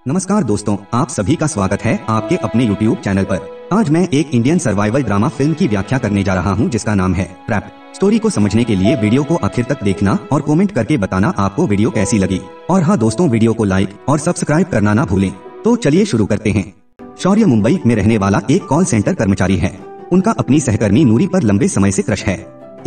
नमस्कार दोस्तों, आप सभी का स्वागत है आपके अपने YouTube चैनल पर। आज मैं एक इंडियन सर्वाइवल ड्रामा फिल्म की व्याख्या करने जा रहा हूं जिसका नाम है ट्रैप। स्टोरी को समझने के लिए वीडियो को आखिर तक देखना और कमेंट करके बताना आपको वीडियो कैसी लगी। और हाँ दोस्तों, वीडियो को लाइक और सब्सक्राइब करना ना भूलें। तो चलिए शुरू करते हैं। शौर्य मुंबई में रहने वाला एक कॉल सेंटर कर्मचारी है। उनका अपनी सहकर्मी नूरी पर लंबे समय से क्रश है।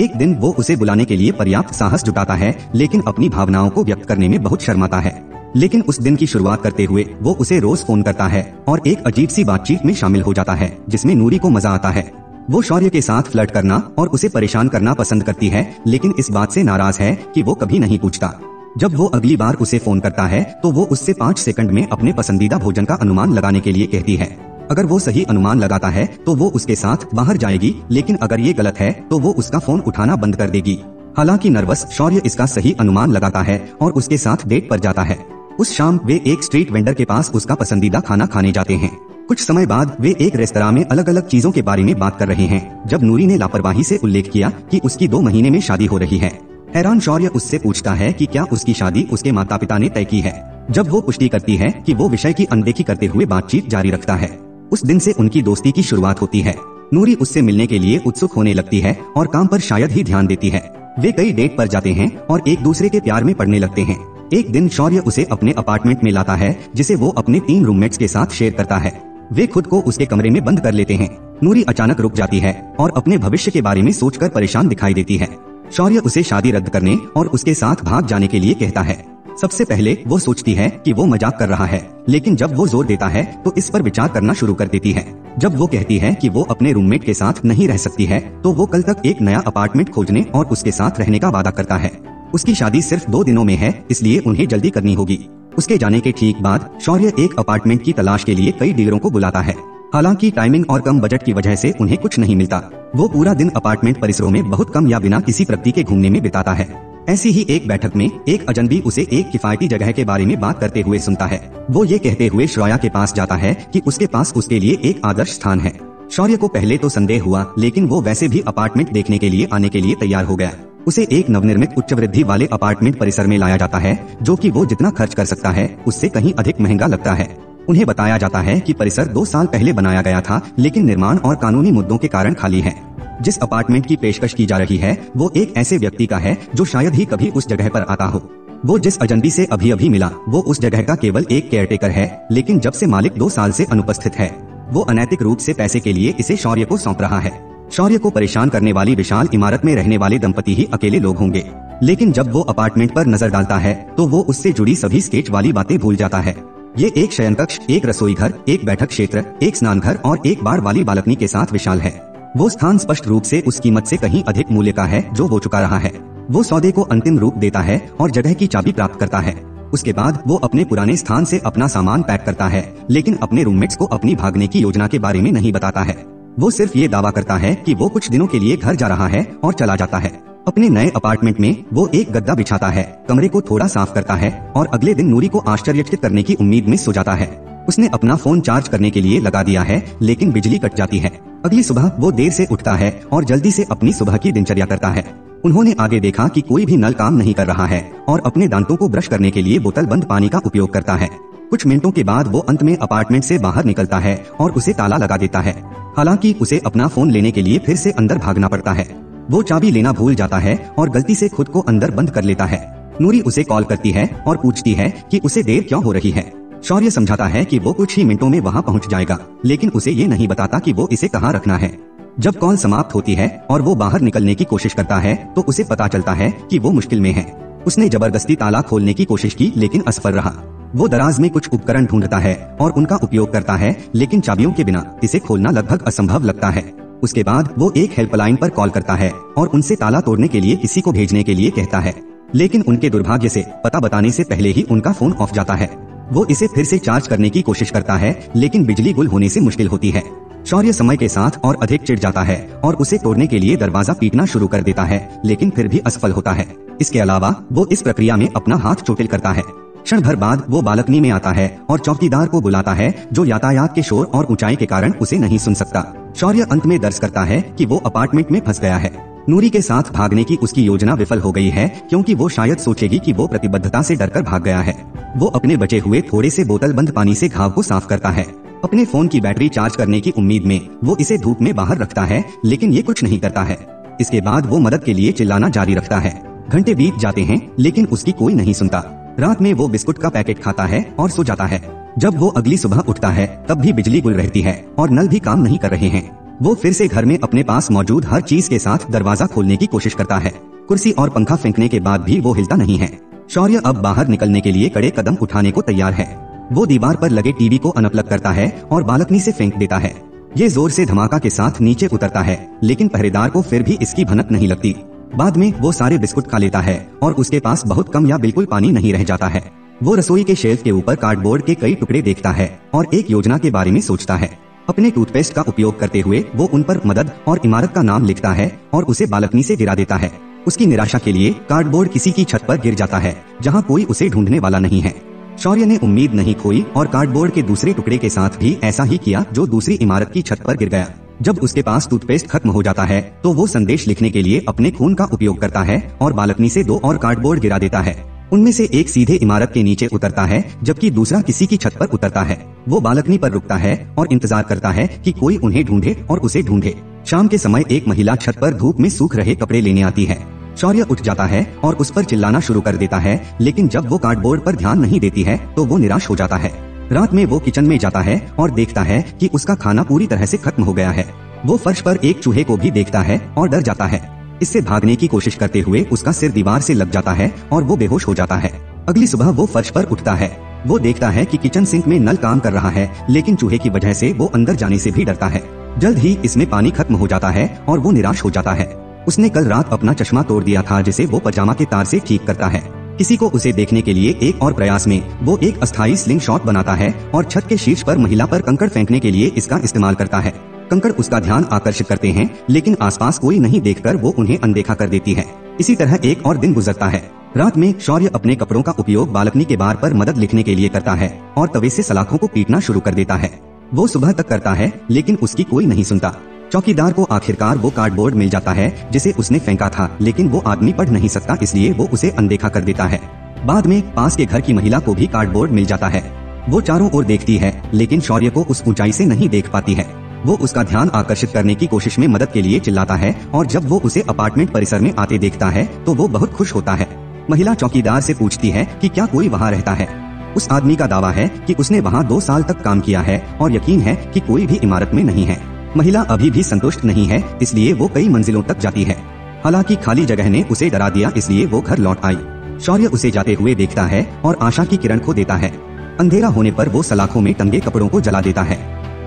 एक दिन वो उसे बुलाने के लिए पर्याप्त साहस जुटाता है, लेकिन अपनी भावनाओं को व्यक्त करने में बहुत शर्माता है। लेकिन उस दिन की शुरुआत करते हुए वो उसे रोज फोन करता है और एक अजीब सी बातचीत में शामिल हो जाता है जिसमें नूरी को मजा आता है। वो शौर्य के साथ फ्लर्ट करना और उसे परेशान करना पसंद करती है, लेकिन इस बात से नाराज है कि वो कभी नहीं पूछता। जब वो अगली बार उसे फोन करता है तो वो उससे 5 सेकंड में अपने पसंदीदा भोजन का अनुमान लगाने के लिए कहती है। अगर वो सही अनुमान लगाता है तो वो उसके साथ बाहर जाएगी, लेकिन अगर ये गलत है तो वो उसका फोन उठाना बंद कर देगी। हालांकि नर्वस शौर्य इसका सही अनुमान लगाता है और उसके साथ डेट पर जाता है। उस शाम वे एक स्ट्रीट वेंडर के पास उसका पसंदीदा खाना खाने जाते हैं। कुछ समय बाद वे एक रेस्तरां में अलग अलग चीजों के बारे में बात कर रहे हैं जब नूरी ने लापरवाही से उल्लेख किया कि उसकी 2 महीने में शादी हो रही है। हैरान शौर्य उससे पूछता है कि क्या उसकी शादी उसके माता पिता ने तय की है। जब वो पुष्टि करती है कि वो विषय की अनदेखी करते हुए बातचीत जारी रखता है। उस दिन से उनकी दोस्ती की शुरुआत होती है। नूरी उससे मिलने के लिए उत्सुक होने लगती है और काम पर शायद ही ध्यान देती है। वे कई डेट पर जाते हैं और एक दूसरे के प्यार में पड़ने लगते हैं। एक दिन शौर्य उसे अपने अपार्टमेंट में लाता है जिसे वो अपने 3 रूममेट्स के साथ शेयर करता है। वे खुद को उसके कमरे में बंद कर लेते हैं। नूरी अचानक रुक जाती है और अपने भविष्य के बारे में सोचकर परेशान दिखाई देती है। शौर्य उसे शादी रद्द करने और उसके साथ भाग जाने के लिए कहता है। सबसे पहले वो सोचती है कि वो मजाक कर रहा है, लेकिन जब वो जोर देता है तो इस पर विचार करना शुरू कर देती है। जब वो कहती है कि वो अपने रूममेट के साथ नहीं रह सकती है तो वो कल तक एक नया अपार्टमेंट खोजने और उसके साथ रहने का वादा करता है। उसकी शादी सिर्फ 2 दिनों में है, इसलिए उन्हें जल्दी करनी होगी। उसके जाने के ठीक बाद शौर्य एक अपार्टमेंट की तलाश के लिए कई डीलरों को बुलाता है। हालांकि टाइमिंग और कम बजट की वजह से उन्हें कुछ नहीं मिलता। वो पूरा दिन अपार्टमेंट परिसरों में बहुत कम या बिना किसी प्रगति के घूमने में बिताता है। ऐसी ही एक बैठक में एक अजनबी उसे एक किफायती जगह के बारे में बात करते हुए सुनता है। वो ये कहते हुए श्रेया के पास जाता है कि उसके पास उसके लिए एक आदर्श स्थान है। शौर्य को पहले तो संदेह हुआ, लेकिन वो वैसे भी अपार्टमेंट देखने के लिए आने के लिए तैयार हो गया। उसे एक नवनिर्मित उच्च वृद्धि वाले अपार्टमेंट परिसर में लाया जाता है जो कि वो जितना खर्च कर सकता है उससे कहीं अधिक महंगा लगता है। उन्हें बताया जाता है कि परिसर 2 साल पहले बनाया गया था, लेकिन निर्माण और कानूनी मुद्दों के कारण खाली है। जिस अपार्टमेंट की पेशकश की जा रही है वो एक ऐसे व्यक्ति का है जो शायद ही कभी उस जगह पर आता हो। वो जिस अजनबी से अभी अभी मिला वो उस जगह का केवल एक केयरटेकर है, लेकिन जब से मालिक 2 साल से अनुपस्थित है वो अनैतिक रूप से पैसे के लिए इसे शौर्य को सौंप रहा है। शौर्य को परेशान करने वाली विशाल इमारत में रहने वाले दंपति ही अकेले लोग होंगे, लेकिन जब वो अपार्टमेंट पर नजर डालता है तो वो उससे जुड़ी सभी स्केच वाली बातें भूल जाता है। ये एक शयनकक्ष, एक रसोई घर, एक बैठक क्षेत्र, एक स्नान घर और एक बार वाली बालकनी के साथ विशाल है। वो स्थान स्पष्ट रूप से उस कीमत से कहीं अधिक मूल्य का है जो वो चुका रहा है। वो सौदे को अंतिम रूप देता है और जगह की चाबी प्राप्त करता है। उसके बाद वो अपने पुराने स्थान से अपना सामान पैक करता है, लेकिन अपने रूममेट्स को अपनी भागने की योजना के बारे में नहीं बताता है। वो सिर्फ ये दावा करता है कि वो कुछ दिनों के लिए घर जा रहा है और चला जाता है। अपने नए अपार्टमेंट में वो एक गद्दा बिछाता है, कमरे को थोड़ा साफ करता है और अगले दिन नूरी को आश्चर्यचकित करने की उम्मीद में सो जाता है। उसने अपना फोन चार्ज करने के लिए लगा दिया है, लेकिन बिजली कट जाती है। अगली सुबह वो देर से उठता है और जल्दी से अपनी सुबह की दिनचर्या करता है। उन्होंने आगे देखा कि कोई भी नल काम नहीं कर रहा है और अपने दांतों को ब्रश करने के लिए बोतल बंद पानी का उपयोग करता है। कुछ मिनटों के बाद वो अंत में अपार्टमेंट से बाहर निकलता है और उसे ताला लगा देता है। हालांकि उसे अपना फोन लेने के लिए फिर से अंदर भागना पड़ता है। वो चाबी लेना भूल जाता है और गलती से खुद को अंदर बंद कर लेता है। नूरी उसे कॉल करती है और पूछती है कि उसे देर क्यों हो रही है। शौर्य समझाता है कि वो कुछ ही मिनटों में वहाँ पहुँच जाएगा, लेकिन उसे ये नहीं बताता कि वो इसे कहाँ रखना है। जब कॉल समाप्त होती है और वो बाहर निकलने की कोशिश करता है तो उसे पता चलता है कि वो मुश्किल में है। उसने जबरदस्ती ताला खोलने की कोशिश की, लेकिन असफल रहा। वो दराज में कुछ उपकरण ढूंढता है और उनका उपयोग करता है, लेकिन चाबियों के बिना इसे खोलना लगभग असंभव लगता है। उसके बाद वो एक हेल्पलाइन पर कॉल करता है और उनसे ताला तोड़ने के लिए किसी को भेजने के लिए कहता है, लेकिन उनके दुर्भाग्य से पता बताने से पहले ही उनका फोन ऑफ जाता है। वो इसे फिर से चार्ज करने की कोशिश करता है, लेकिन बिजली गुल होने से मुश्किल होती है। शौर्य समय के साथ और अधिक चिढ़ जाता है और उसे तोड़ने के लिए दरवाजा पीटना शुरू कर देता है, लेकिन फिर भी असफल होता है। इसके अलावा वो इस प्रक्रिया में अपना हाथ चोटिल करता है। क्षण भर बाद वो बालकनी में आता है और चौकीदार को बुलाता है जो यातायात के शोर और ऊंचाई के कारण उसे नहीं सुन सकता। शौर्य अंत में दर्ज करता है कि वो अपार्टमेंट में फंस गया है। नूरी के साथ भागने की उसकी योजना विफल हो गई है, क्योंकि वो शायद सोचेगी कि वो प्रतिबद्धता से डरकर भाग गया है। वो अपने बचे हुए थोड़े से बोतल बंद पानी से घाव को साफ करता है। अपने फोन की बैटरी चार्ज करने की उम्मीद में वो इसे धूप में बाहर रखता है, लेकिन ये कुछ नहीं करता है। इसके बाद वो मदद के लिए चिल्लाना जारी रखता है। घंटे बीत जाते हैं, लेकिन उसकी कोई नहीं सुनता। रात में वो बिस्कुट का पैकेट खाता है और सो जाता है। जब वो अगली सुबह उठता है, तब भी बिजली गुल रहती है और नल भी काम नहीं कर रहे हैं। वो फिर से घर में अपने पास मौजूद हर चीज के साथ दरवाजा खोलने की कोशिश करता है। कुर्सी और पंखा फेंकने के बाद भी वो हिलता नहीं है। शौर्य अब बाहर निकलने के लिए कड़े कदम उठाने को तैयार है। वो दीवार पर लगे टीवी को अनप्लग करता है और बालकनी से फेंक देता है। ये जोर से धमाका के साथ नीचे उतरता है, लेकिन पहरेदार को फिर भी इसकी भनक नहीं लगती। बाद में वो सारे बिस्कुट खा लेता है और उसके पास बहुत कम या बिल्कुल पानी नहीं रह जाता है। वो रसोई के शेल्फ के ऊपर कार्डबोर्ड के कई टुकड़े देखता है और एक योजना के बारे में सोचता है। अपने टूथपेस्ट का उपयोग करते हुए वो उन पर मदद और इमारत का नाम लिखता है और उसे बालकनी से गिरा देता है। उसकी निराशा के लिए कार्डबोर्ड किसी की छत पर गिर जाता है, जहाँ कोई उसे ढूंढने वाला नहीं है। शौर्य ने उम्मीद नहीं खोई और कार्डबोर्ड के दूसरे टुकड़े के साथ भी ऐसा ही किया, जो दूसरी इमारत की छत पर गिर गया। जब उसके पास टूथपेस्ट खत्म हो जाता है, तो वो संदेश लिखने के लिए अपने खून का उपयोग करता है और बालकनी से 2 और कार्डबोर्ड गिरा देता है। उनमें से एक सीधे इमारत के नीचे उतरता है, जबकि दूसरा किसी की छत पर उतरता है। वो बालकनी पर रुकता है और इंतजार करता है कि कोई उन्हें ढूंढे और उसे ढूंढे। शाम के समय एक महिला छत पर धूप में सूख रहे कपड़े लेने आती है। शौर्य उठ जाता है और उस पर चिल्लाना शुरू कर देता है, लेकिन जब वो कार्डबोर्ड पर ध्यान नहीं देती है, तो वो निराश हो जाता है। रात में वो किचन में जाता है और देखता है कि उसका खाना पूरी तरह से खत्म हो गया है। वो फर्श पर एक चूहे को भी देखता है और डर जाता है। इससे भागने की कोशिश करते हुए उसका सिर दीवार से लग जाता है और वो बेहोश हो जाता है। अगली सुबह वो फर्श पर उठता है। वो देखता है कि किचन सिंक में नल काम कर रहा है, लेकिन चूहे की वजह से वो अंदर जाने से भी डरता है। जल्द ही इसमें पानी खत्म हो जाता है और वो निराश हो जाता है। उसने कल रात अपना चश्मा तोड़ दिया था, जिसे वो पजामा के तार से ठीक करता है। किसी को उसे देखने के लिए एक और प्रयास में वो एक अस्थायी स्लिंग शॉट बनाता है और छत के शीर्ष पर महिला पर कंकड़ फेंकने के लिए इसका इस्तेमाल करता है। कंकड़ उसका ध्यान आकर्षित करते हैं, लेकिन आसपास कोई नहीं देखकर वो उन्हें अनदेखा कर देती है। इसी तरह एक और दिन गुजरता है। रात में शौर्य अपने कपड़ों का उपयोग बालकनी के बार पर मदद लिखने के लिए करता है और तवे से सलाखों को पीटना शुरू कर देता है। वो सुबह तक करता है, लेकिन उसकी कोई नहीं सुनता। चौकीदार को आखिरकार वो कार्डबोर्ड मिल जाता है जिसे उसने फेंका था, लेकिन वो आदमी पढ़ नहीं सकता, इसलिए वो उसे अनदेखा कर देता है। बाद में पास के घर की महिला को भी कार्डबोर्ड मिल जाता है। वो चारों ओर देखती है, लेकिन शौर्य को उस ऊंचाई से नहीं देख पाती है। वो उसका ध्यान आकर्षित करने की कोशिश में मदद के लिए चिल्लाता है और जब वो उसे अपार्टमेंट परिसर में आते देखता है, तो वो बहुत खुश होता है। महिला चौकीदार से पूछती है कि क्या कोई वहाँ रहता है। उस आदमी का दावा है कि उसने वहाँ 2 साल तक काम किया है और यकीन है कि कोई भी इमारत में नहीं है। महिला अभी भी संतुष्ट नहीं है, इसलिए वो कई मंजिलों तक जाती है। हालांकि खाली जगह ने उसे डरा दिया, इसलिए वो घर लौट आई। शौर्य उसे जाते हुए देखता है और आशा की किरण खो देता है। अंधेरा होने पर वो सलाखों में टंगे कपड़ों को जला देता है।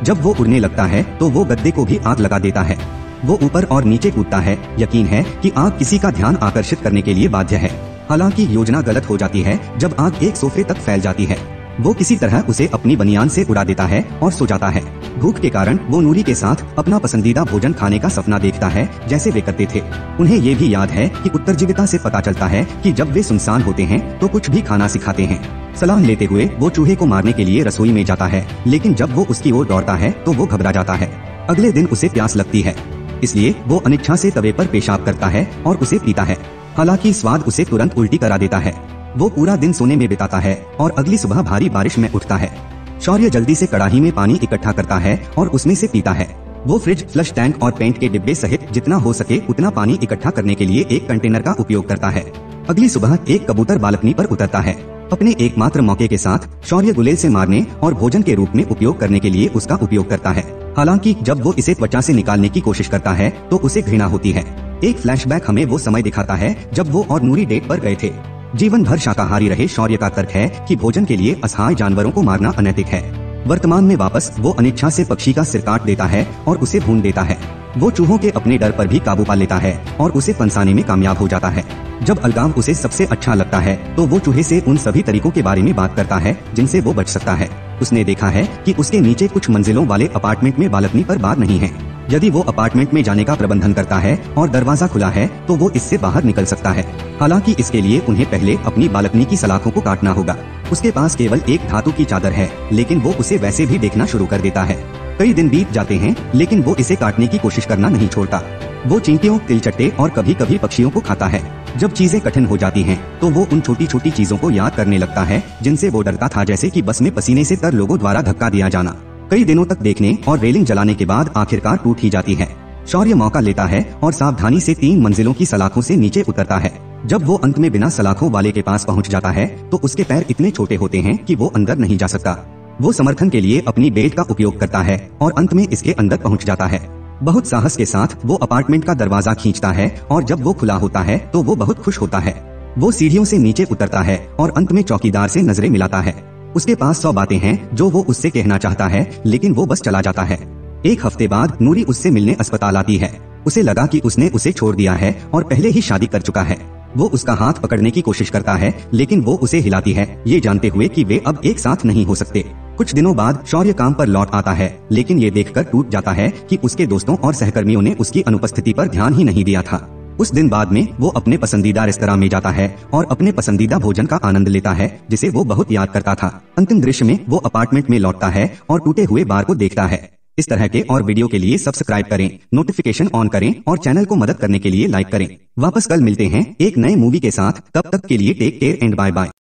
जब वो उड़ने लगता है, तो वो गद्दे को भी आग लगा देता है। वो ऊपर और नीचे कूदता है। यकीन है कि आग किसी का ध्यान आकर्षित करने के लिए बाध्य है। हालांकि योजना गलत हो जाती है जब आग एक सोफे तक फैल जाती है। वो किसी तरह उसे अपनी बनियान से उड़ा देता है और सो जाता है। भूख के कारण वो नूरी के साथ अपना पसंदीदा भोजन खाने का सपना देखता है, जैसे वे करते थे। उन्हें ये भी याद है कि उत्तरजीविता से पता चलता है कि जब वे सुनसान होते हैं तो कुछ भी खाना सिखाते हैं। सलाह लेते हुए वो चूहे को मारने के लिए रसोई में जाता है, लेकिन जब वो उसकी ओर दौड़ता है तो वो घबरा जाता है। अगले दिन उसे प्यास लगती है, इसलिए वो अनिच्छा से तवे पर पेशाब करता है और उसे पीता है। हालांकि स्वाद उसे तुरंत उल्टी करा देता है। वो पूरा दिन सोने में बिताता है और अगली सुबह भारी बारिश में उठता है। शौर्य जल्दी से कड़ाही में पानी इकट्ठा करता है और उसमें से पीता है। वो फ्रिज, फ्लश टैंक और पेंट के डिब्बे सहित जितना हो सके उतना पानी इकट्ठा करने के लिए एक कंटेनर का उपयोग करता है। अगली सुबह एक कबूतर बालकनी पर उतरता है। अपने एकमात्र मौके के साथ शौर्य गुलेल से मारने और भोजन के रूप में उपयोग करने के लिए उसका उपयोग करता है। हालांकि जब वो इसे त्वचा से निकालने की कोशिश करता है तो उसे घृणा होती है। एक फ्लैशबैक हमें वो समय दिखाता है जब वो और नूरी डेट पर गए थे। जीवन भर शाकाहारी रहे शौर्य का तर्क है कि भोजन के लिए असहाय जानवरों को मारना अनैतिक है। वर्तमान में वापस वो अनिच्छा से पक्षी का सिर काट देता है और उसे भून देता है। वो चूहों के अपने डर पर भी काबू पा लेता है और उसे फंसाने में कामयाब हो जाता है। जब अलगाव उसे सबसे अच्छा लगता है तो वो चूहे से उन सभी तरीकों के बारे में बात करता है जिनसे वो बच सकता है। उसने देखा है कि उसके नीचे कुछ मंजिलों वाले अपार्टमेंट में बालकनी पर बार नहीं है। यदि वो अपार्टमेंट में जाने का प्रबंधन करता है और दरवाजा खुला है तो वो इससे बाहर निकल सकता है। हालांकि इसके लिए उन्हें पहले अपनी बालकनी की सलाखों को काटना होगा। उसके पास केवल एक धातु की चादर है, लेकिन वो उसे वैसे भी देखना शुरू कर देता है। कई दिन बीत जाते हैं लेकिन वो इसे काटने की कोशिश करना नहीं छोड़ता। वो चींटियों, तिलचट्टे और कभी कभी पक्षियों को खाता है। जब चीजें कठिन हो जाती हैं, तो वो उन छोटी छोटी चीजों को याद करने लगता है जिनसे वो डरता था, जैसे कि बस में पसीने से तर लोगों द्वारा धक्का दिया जाना। कई दिनों तक देखने और रेलिंग जलाने के बाद आखिरकार टूट ही जाती है। शौर्य मौका लेता है और सावधानी से 3 मंजिलों की सलाखों से नीचे उतरता है। जब वो अंत में बिना सलाखों वाले के पास पहुंच जाता है तो उसके पैर इतने छोटे होते हैं कि वो अंदर नहीं जा सकता। वो समर्थन के लिए अपनी बेल्ट का उपयोग करता है और अंत में इसके अंदर पहुंच जाता है। बहुत साहस के साथ वो अपार्टमेंट का दरवाजा खींचता है और जब वो खुला होता है तो वो बहुत खुश होता है। वो सीढ़ियों से नीचे उतरता है और अंत में चौकीदार से नजरें मिलाता है। उसके पास 100 बातें हैं जो वो उससे कहना चाहता है, लेकिन वो बस चला जाता है। एक हफ्ते बाद नूरी उससे मिलने अस्पताल आती है। उसे लगा कि उसने उसे छोड़ दिया है और पहले ही शादी कर चुका है। वो उसका हाथ पकड़ने की कोशिश करता है, लेकिन वो उसे हिलाती है, ये जानते हुए कि वे अब एक साथ नहीं हो सकते। कुछ दिनों बाद शौर्य काम पर लौट आता है, लेकिन ये देखकर टूट जाता है कि उसके दोस्तों और सहकर्मियों ने उसकी अनुपस्थिति पर ध्यान ही नहीं दिया था। उस दिन बाद में वो अपने पसंदीदा रेस्तरां में जाता है और अपने पसंदीदा भोजन का आनंद लेता है, जिसे वो बहुत याद करता था। अंतिम दृश्य में वो अपार्टमेंट में लौटता है और टूटे हुए बार को देखता है। इस तरह के और वीडियो के लिए सब्सक्राइब करें, नोटिफिकेशन ऑन करें और चैनल को मदद करने के लिए लाइक करें। वापस कल मिलते हैं एक नए मूवी के साथ। तब तक के लिए take care and bye bye.